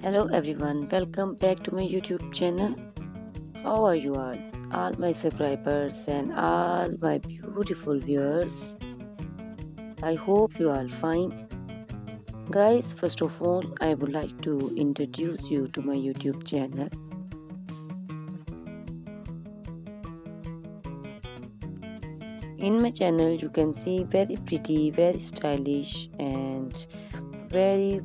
Hello everyone, welcome back to my YouTube channel. How are you all? All my subscribers and all my beautiful viewers. I hope you are fine. Guys, first of all, I would like to introduce you to my YouTube channel. In my channel, you can see very pretty, very stylish, and very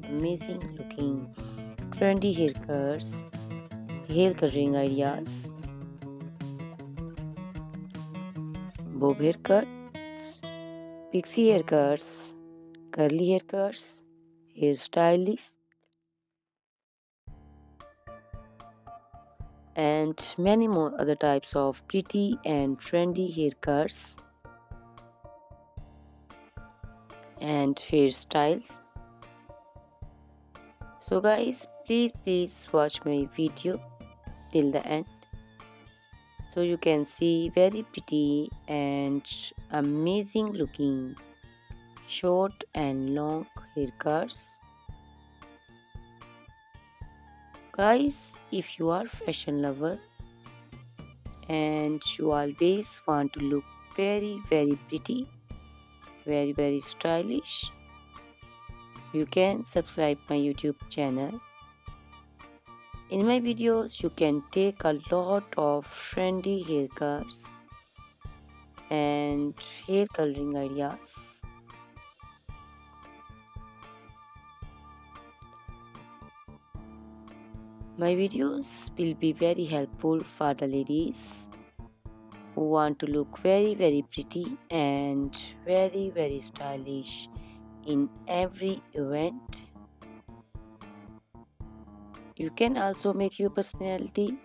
amazing looking trendy haircuts, hair coloring ideas, bob haircuts, pixie haircuts, curly haircuts, hairstyles, and many more other types of pretty and trendy haircuts and hairstyles. So guys, please watch my video till the end so you can see very pretty and amazing looking short and long haircuts. Guys, if you are fashion lover and you always want to look very pretty, very stylish, you can subscribe my YouTube channel. In my videos you can take a lot of trendy haircuts and hair coloring ideas. My videos will be very helpful for the ladies who want to look very pretty and very stylish in every event. You can also make your personality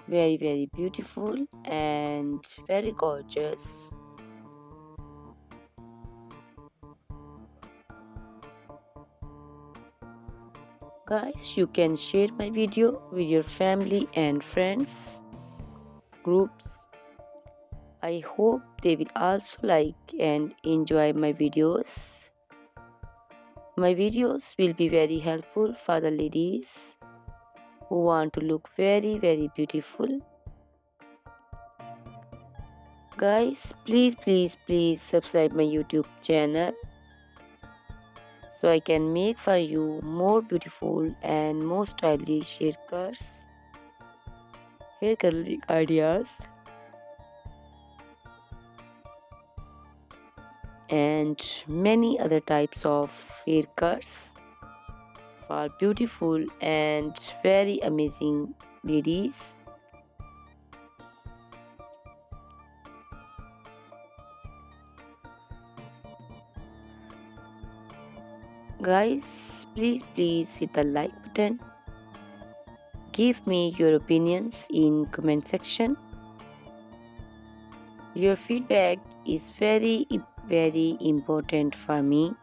very beautiful and very gorgeous. Guys, you can share my video with your family and friends groups. I hope they will also like and enjoy my videos. My videos will be very helpful for the ladies who want to look very beautiful. Guys, please subscribe my YouTube channel so I can make for you more beautiful and more stylish haircuts, hair coloring ideas, and many other types of haircuts for beautiful and very amazing ladies. Guys, please hit the like button. Give me your opinions in comment section. Your feedback is very important for me.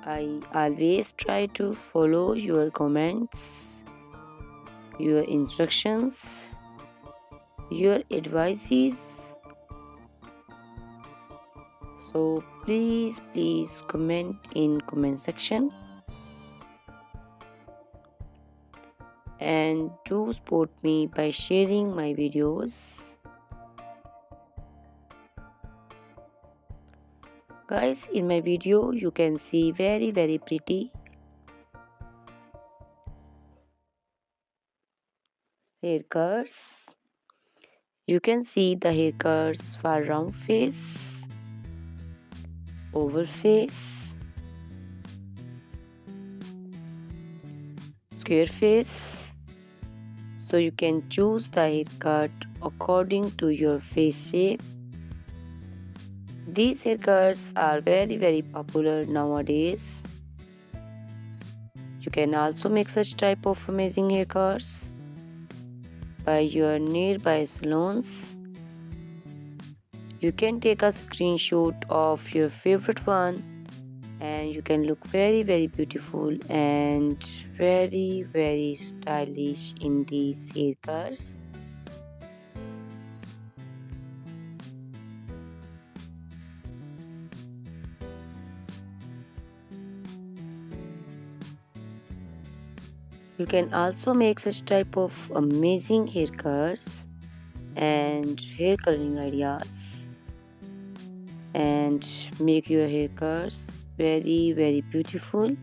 I always try to follow your comments, your instructions, your advices. So please comment in comment section and do support me by sharing my videos. Guys, in my video you can see very pretty haircuts. You can see the haircuts for round face, oval face, square face. So you can choose the haircut according to your face shape. These haircuts are very popular nowadays. You can also make such type of amazing haircuts by your nearby salons. You can take a screenshot of your favorite one and you can look very beautiful and very stylish in these haircuts. You can also make such type of amazing haircuts and hair coloring ideas and make your haircuts very beautiful.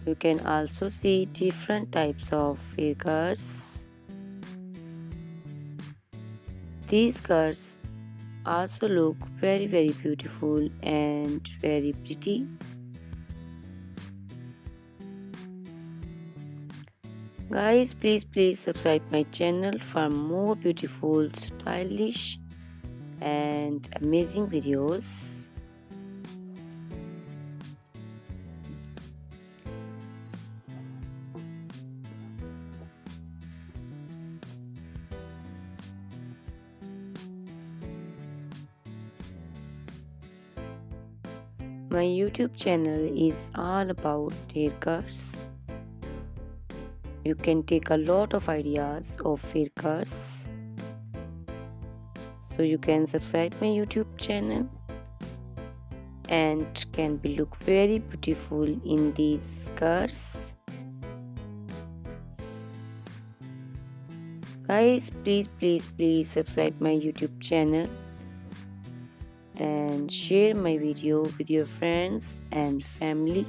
You can also see different types of haircuts. These cuts also look very beautiful and very pretty. Guys, please subscribe my channel for more beautiful, stylish and amazing videos. My YouTube channel is all about haircuts. You can take a lot of ideas of haircuts. So you can subscribe my YouTube channel and can be look very beautiful in these cuts. Guys, please subscribe my YouTube channel and share my video with your friends and family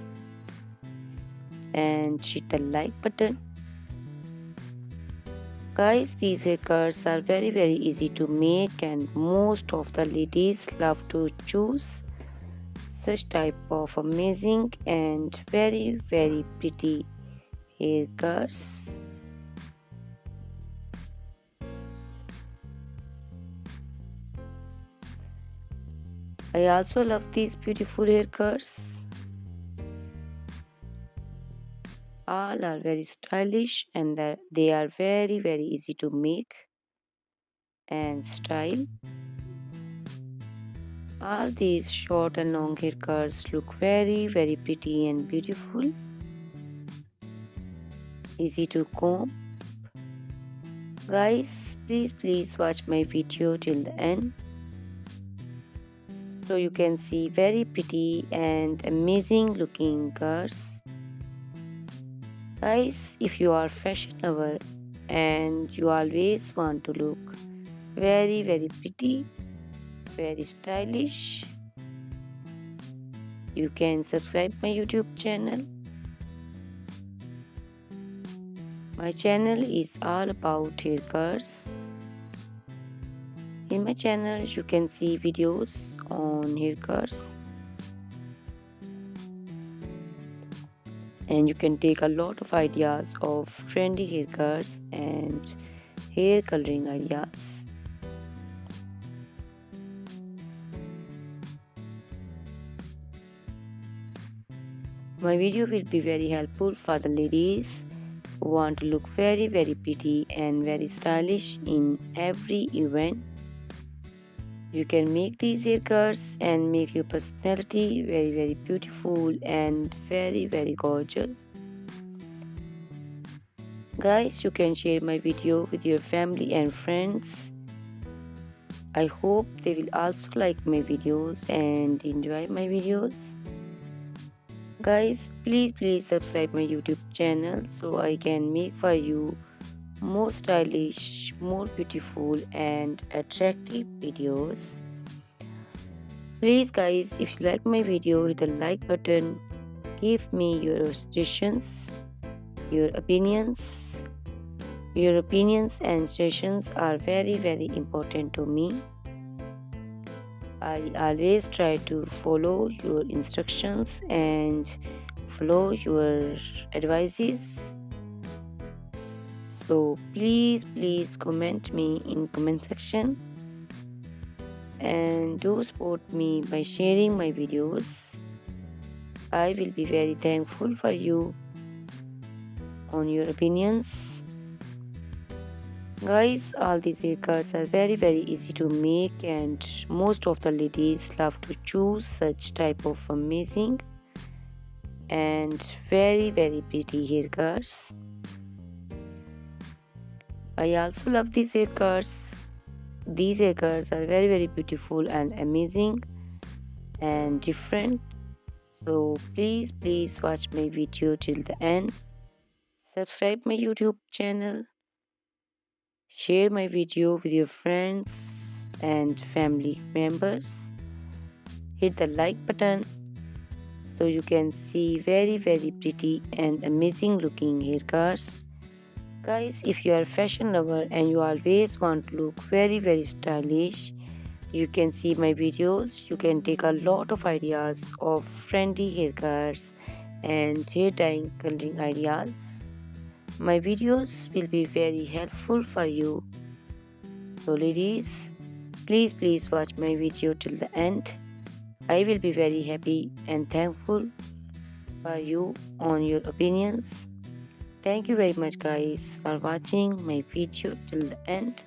and hit the like button. Guys, these haircuts are very easy to make and most of the ladies love to choose such type of amazing and very pretty haircuts. I also love these beautiful haircuts. All are very stylish and they are very easy to make and style. All these short and long haircuts look very pretty and beautiful. Easy to comb. Guys, please watch my video till the end so you can see very pretty and amazing looking curls. Guys, if you are fashion lover and you always want to look very pretty, very stylish, you can subscribe my YouTube channel. My channel is all about haircuts. In my channel you can see videos on haircuts and you can take a lot of ideas of trendy haircuts and hair coloring ideas. My video will be very helpful for the ladies who want to look very pretty and very stylish in every event. You can make these haircuts and make your personality very beautiful and very gorgeous. Guys, you can share my video with your family and friends. I hope they will also like my videos and enjoy my videos. Guys, please subscribe my YouTube channel so I can make for you more stylish, more beautiful and attractive videos. Please guys, if you like my video, hit the like button. Give me your suggestions, your opinions. Your opinions and suggestions are very important to me. I always try to follow your instructions and follow your advices. So please comment me in comment section and do support me by sharing my videos. I will be very thankful for you on your opinions. Guys, all these haircuts are very easy to make and most of the ladies love to choose such type of amazing and very pretty haircuts. I also love these haircuts. These haircuts are very beautiful and amazing and different. So please watch my video till the end subscribe my YouTube channel, share my video with your friends and family members, hit the like button so you can see very pretty and amazing looking haircuts. Guys, if you are a fashion lover and you always want to look very stylish, you can see my videos. You can take a lot of ideas of trendy haircuts and hair dyeing coloring ideas. My videos will be very helpful for you. So ladies, please watch my video till the end. I will be very happy and thankful for you on your opinions. Thank you very much guys for watching my video till the end.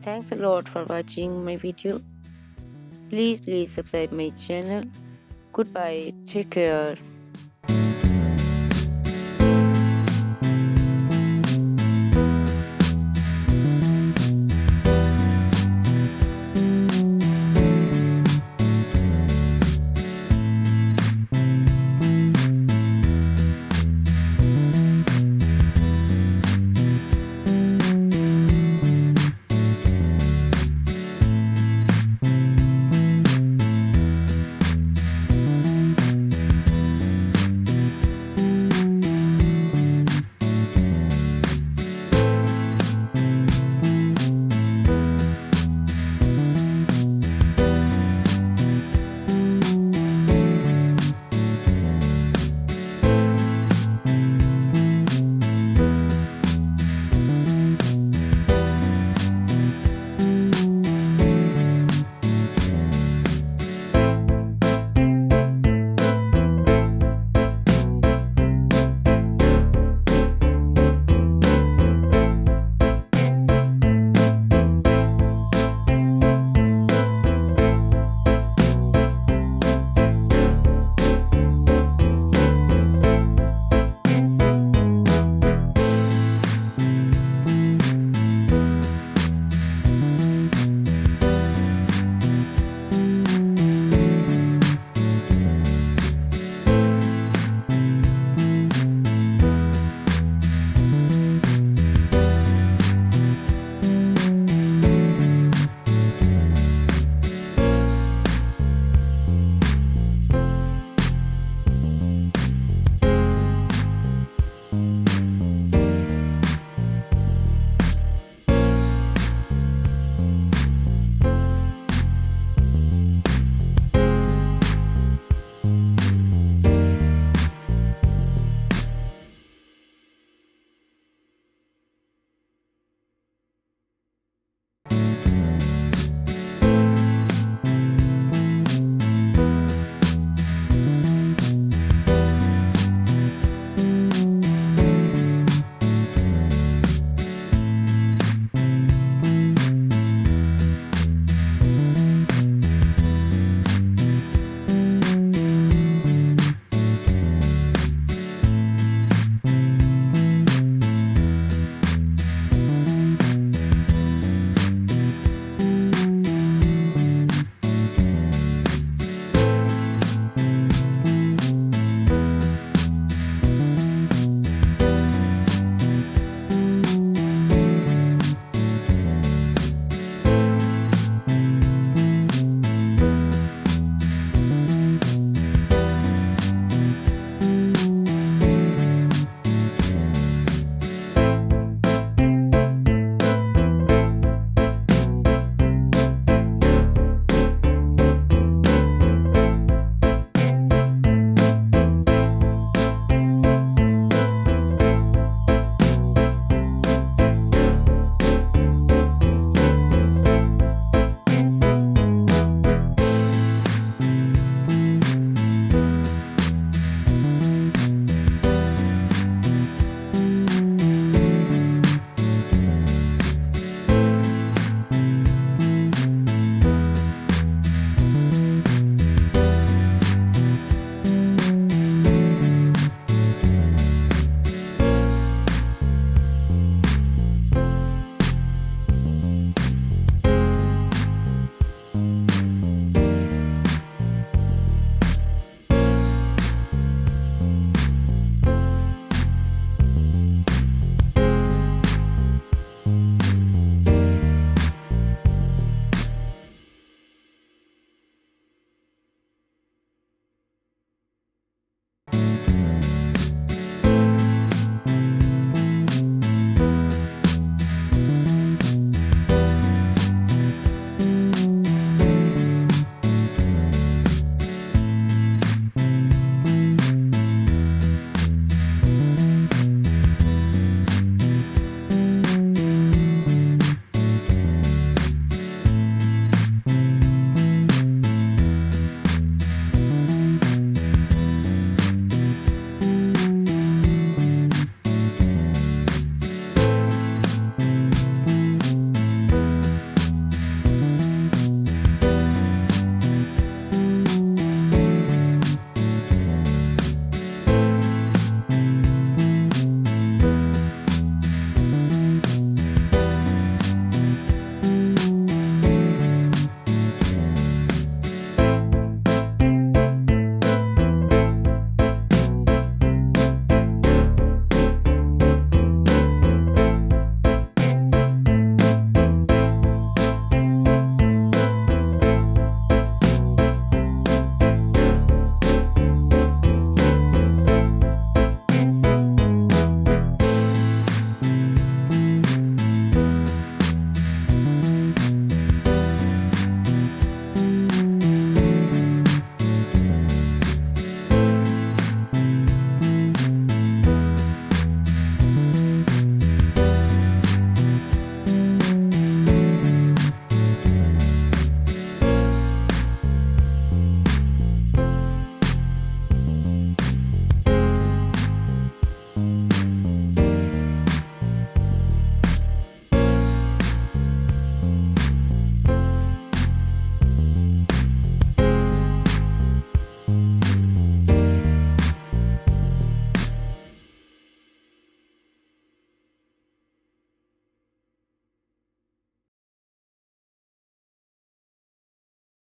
Thanks a lot for watching my video. Please subscribe my channel. Goodbye. Take care.